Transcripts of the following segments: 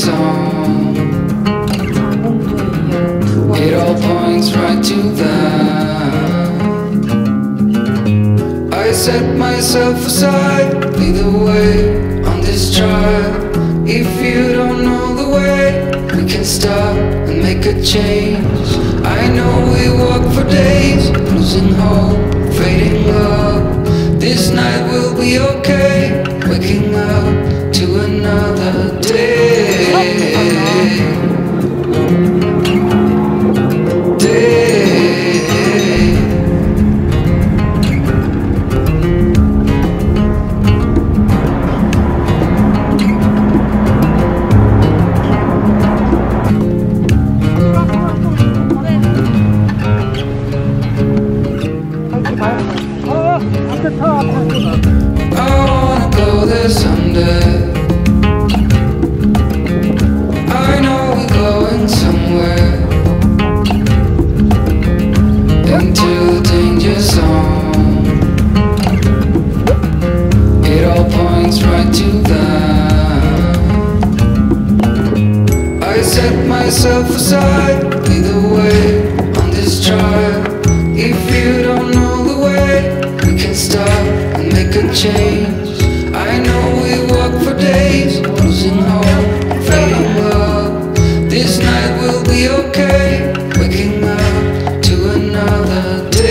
song. It all points right to that. I set myself aside, lead the way on this trial. If you don't know the way, we can stop and make a change. I know we walk for days, losing hope, fading love. This night will be okay, waking up to another day. Myself aside, lead the way on this trial. If you don't know the way, we can stop and make a change. I know we walk for days, losing hope, fading love. This night will be okay, waking up to another day.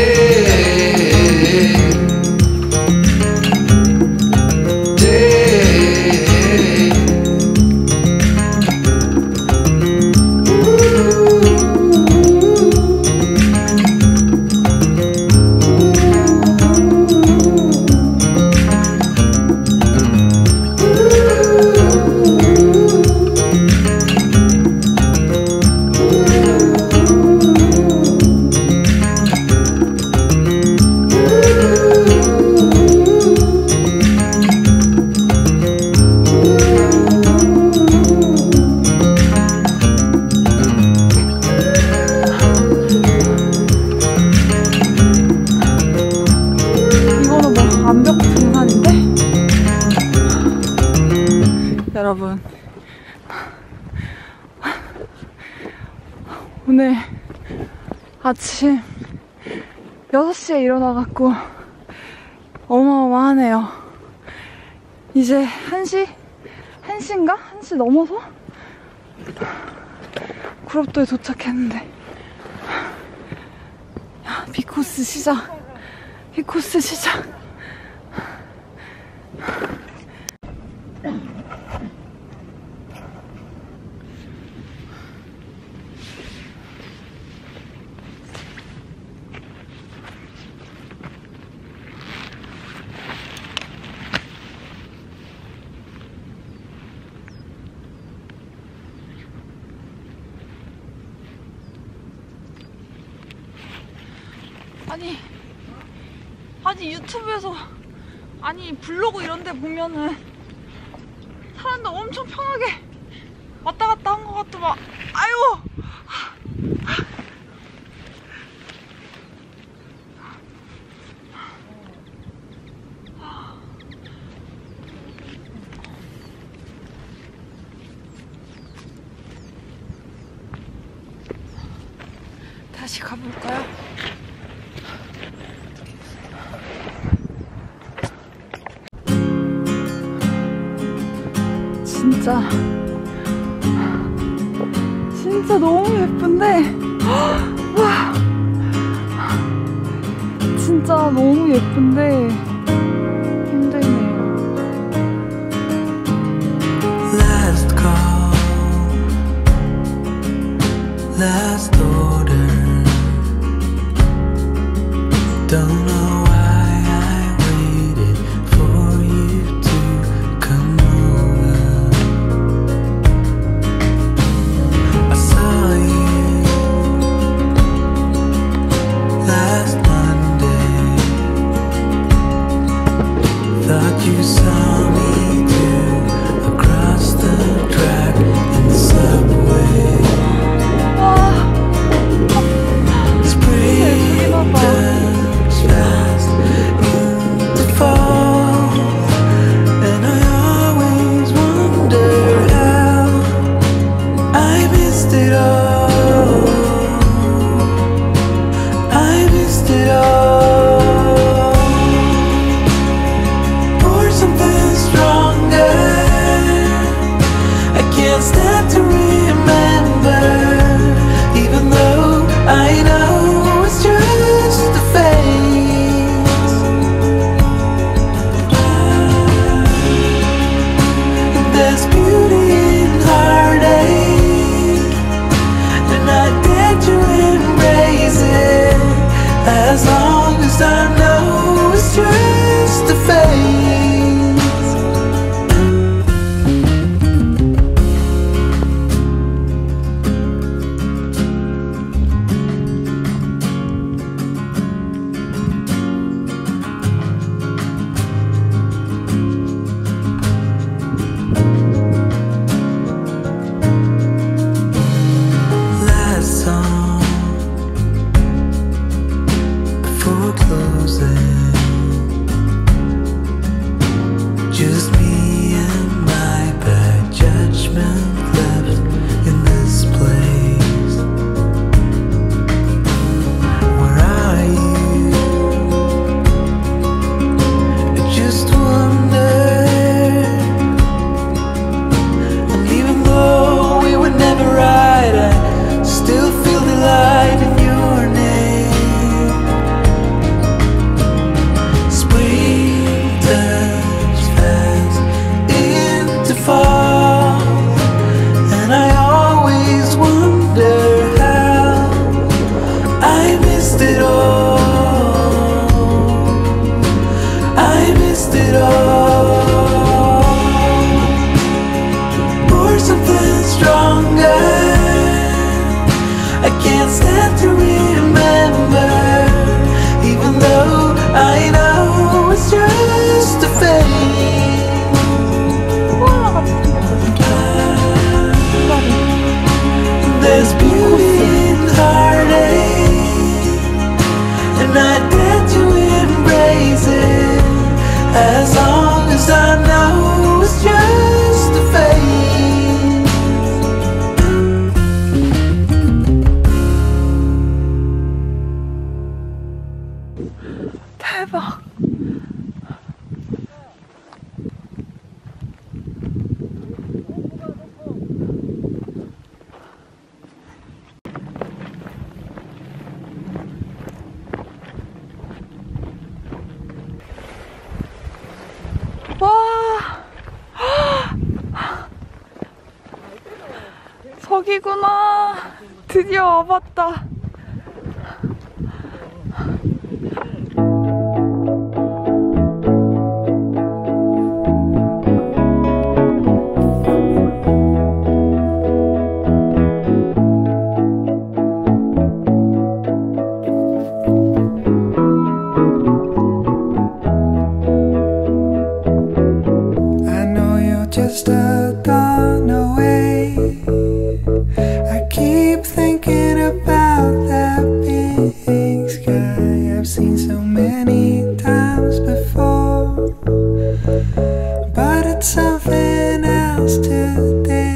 여러분, 오늘 아침 6시에 일어나갖고 어마어마하네요. 이제 1시? 1시인가? 1시 넘어서? 굴업도에 도착했는데, 야, 비코스 시작! 비코스 시작! 아니 유튜브에서, 아니 블로그 이런데 보면은 사람들 엄청 편하게 왔다 갔다 한 것 같더만. 아유, 다시 가볼까요? 진짜 너무 예쁜데, 와, 진짜 너무 예쁜데 힘드네요. Last call, last order. Don't know why I waited for you to come over. I saw you last Monday. 저기구나. 드디어 와봤다. Just a dawn away. I keep thinking about that big sky I've seen so many times before, but it's something else today.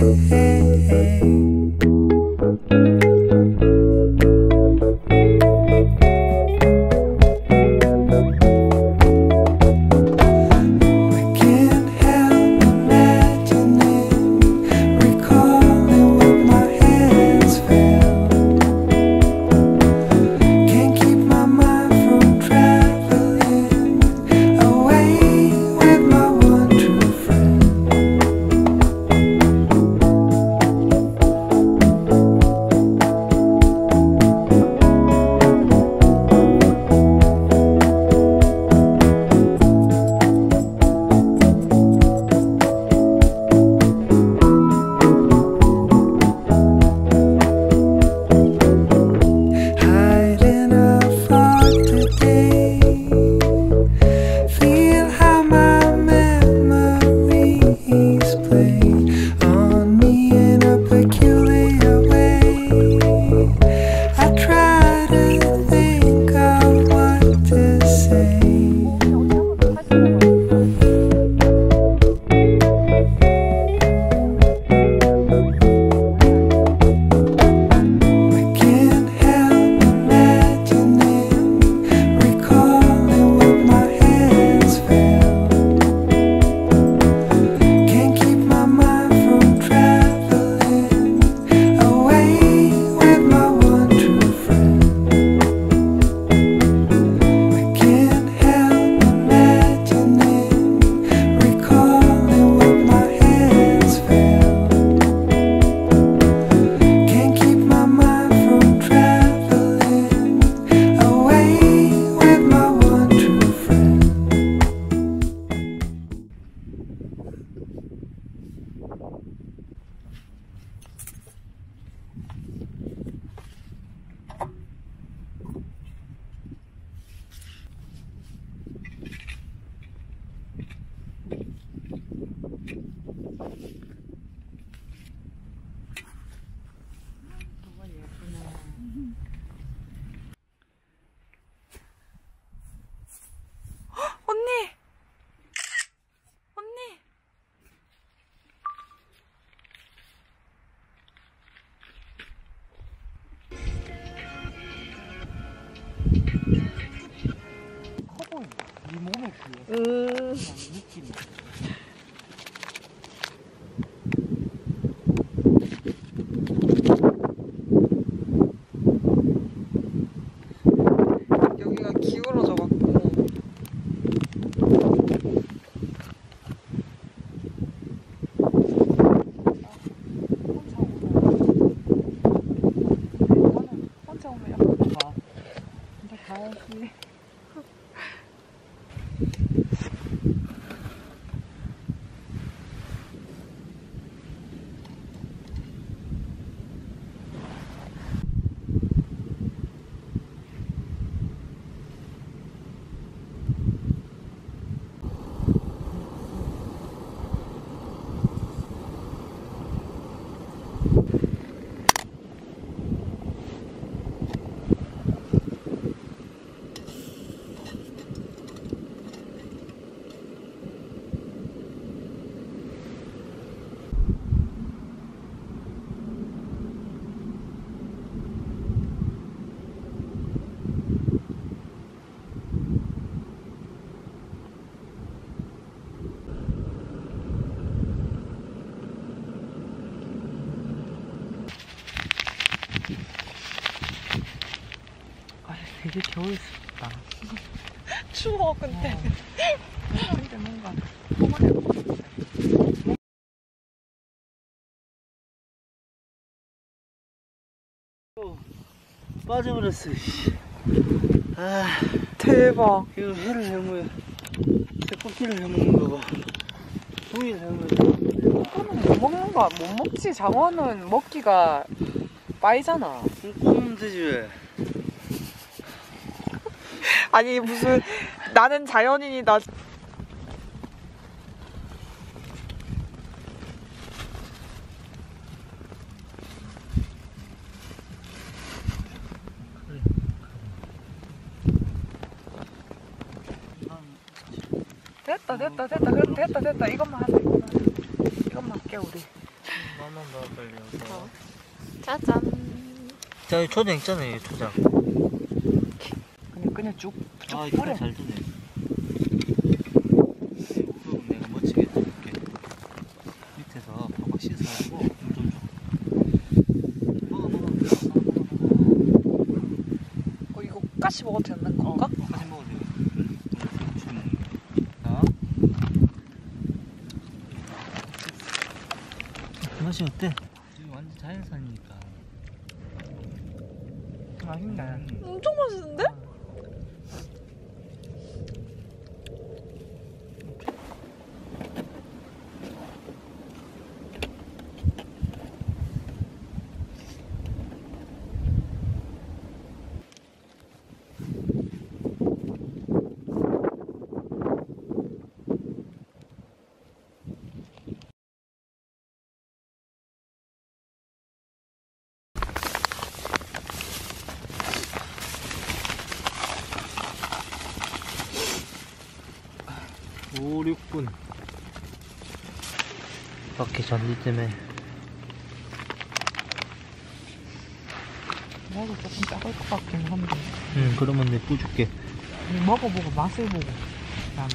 여기가 기울어져갖고 혼자 오면 약간 봐. 근데 가야지. 되게 겨울스럽다. 추워 근데. 근데 뭔가 포근해. 빠져버렸어. 아, 대박. 이거 회를 해먹어야 새꼬기를 해먹는 거고 고기를 해먹어야 이거는 못 먹는 거야. 못 먹지. 장어는 먹기가 빠이잖아. 굽으면 되지 왜. 아니 무슨 나는 자연인이다. 됐다. 이것만 하자. 이것만 할게 우리. 만원 더 빨리 와서. 짜잔. 자, 여기 초장 있잖아요, 여기 초장. 그냥 쭉 아, 뿌려. 이거 잘 드네. 그럼 내가 멋지게 해줄게. 밑에서 팍팍 씻어가지고 좀 줘. 먹어. 이거 까시 먹어도 되는 건가? 같이 먹어도 돼요. 자. 맛이 어때? 여기 완전 자연산이니까. 맛있네. 엄청 맛있는데? 오, 6분. 밖에 잔디 때문에. 먹어도 조금 작을 것 같긴 한데. 응, 그러면 내가 뿌줄게. 먹어보고 맛을 보고. 난.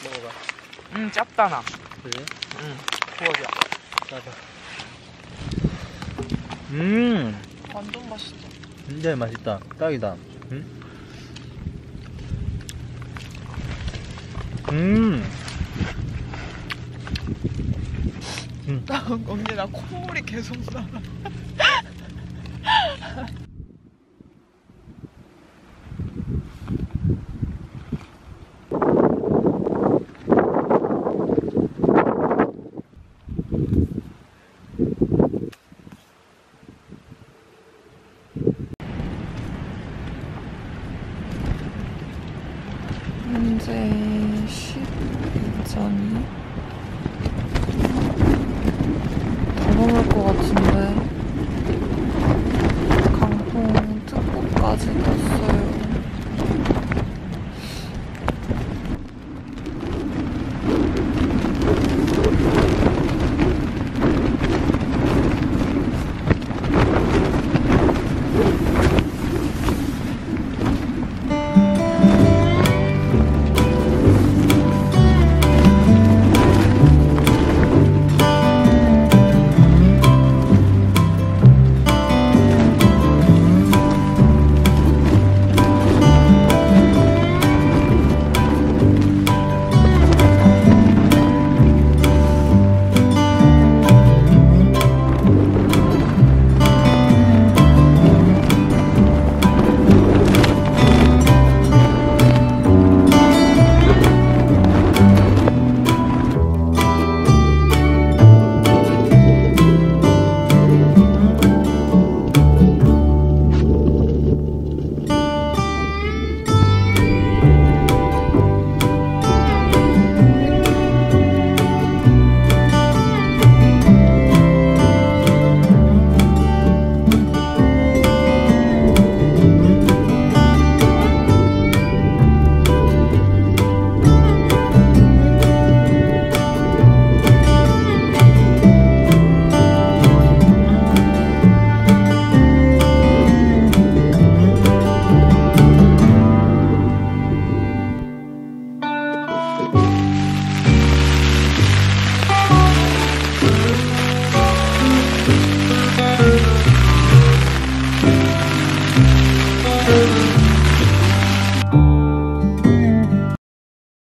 먹어봐. 짭다 나. 그래? 구워져. 짜자. 완전 맛있어. 굉장히 맛있다. 딱이다. 언니 나 콧물이 계속 나. 현재 12전이 더 넘을 것 같은데.